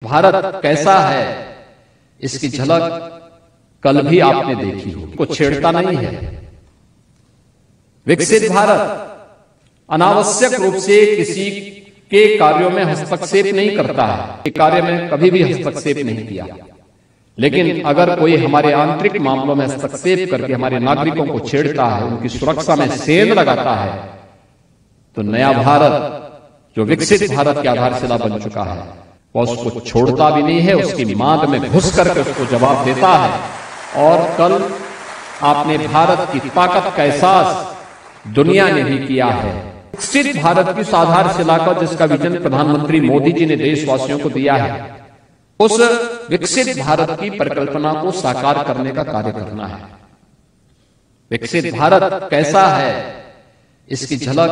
भारत कैसा है इसकी झलक कल भी आपने देखी होगी। को छेड़ता नहीं है। विकसित भारत अनावश्यक रूप से किसी के कार्यों में हस्तक्षेप नहीं करता है। कार्य में कभी भी हस्तक्षेप नहीं किया। लेकिन अगर कोई हमारे आंतरिक मामलों में हस्तक्षेप करके हमारे नागरिकों को छेड़ता है, उनकी सुरक्षा में सेंध लगाता है, तो नया भारत जो विकसित भारत की आधारशिला बन चुका है वह उसको छोड़ता भी नहीं है, उसकी मांग में घुस करके उसको जवाब देता है। और कल आपने भारत की ताकत का एहसास दुनिया ने भी किया है। विकसित भारत की आधारशिला का जिसका विजन प्रधानमंत्री मोदी जी ने देशवासियों को दिया है, उस विकसित भारत की परिकल्पना को साकार करने का कार्य करना है। विकसित भारत कैसा है इसकी झलक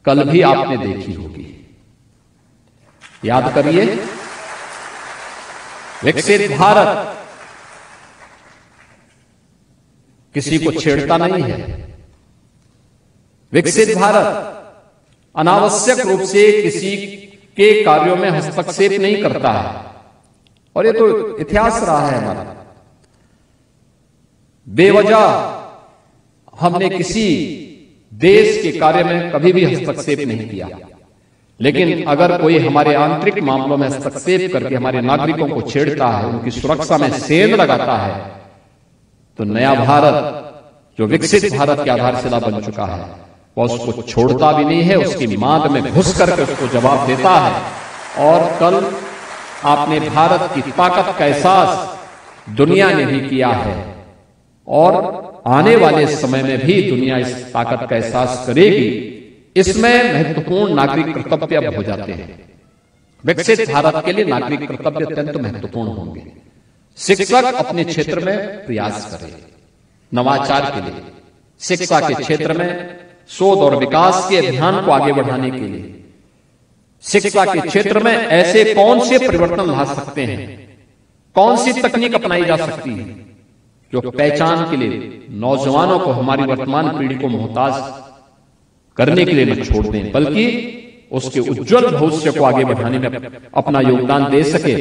कल भी आपने देखी होगी। याद करिए, विकसित भारत किसी को छेड़ता नहीं है। विकसित भारत अनावश्यक रूप से किसी के कार्यों में हस्तक्षेप नहीं करता है। और ये तो इतिहास रहा है हमारा। बेवजह हमने किसी देश के कार्य में कभी भी हस्तक्षेप नहीं किया। लेकिन अगर कोई हमारे आंतरिक मामलों में हस्तक्षेप करके हमारे नागरिकों को छेड़ता है, उनकी सुरक्षा में सेंध लगाता है, तो नया भारत जो विकसित भारत की आधारशिला बन चुका है वह उसको छोड़ता भी नहीं है, उसकी मांग में घुस करके उसको जवाब देता है। और कल आपने भारत की ताकत का एहसास दुनिया ने भी किया है और आने वाले समय में भी दुनिया इस ताकत का एहसास करेगी। इसमें महत्वपूर्ण नागरिक कर्तव्य अब हो जाते हैं। विकसित भारत के लिए नागरिक कर्तव्य अत्यंत महत्वपूर्ण होंगे। शिक्षक अपने क्षेत्र में प्रयास करें नवाचार के लिए, शिक्षा के क्षेत्र में शोध और विकास के अभियान को आगे बढ़ाने के लिए, शिक्षा के क्षेत्र में ऐसे कौन से परिवर्तन ला सकते हैं, कौन सी तकनीक अपनाई जा सकती है जो पहचान के लिए नौजवानों को, हमारी वर्तमान पीढ़ी को मोहताज करने के लिए न छोड़ दें, बल्कि उसके उज्जवल भविष्य को आगे बढ़ाने में अपना योगदान दे सके।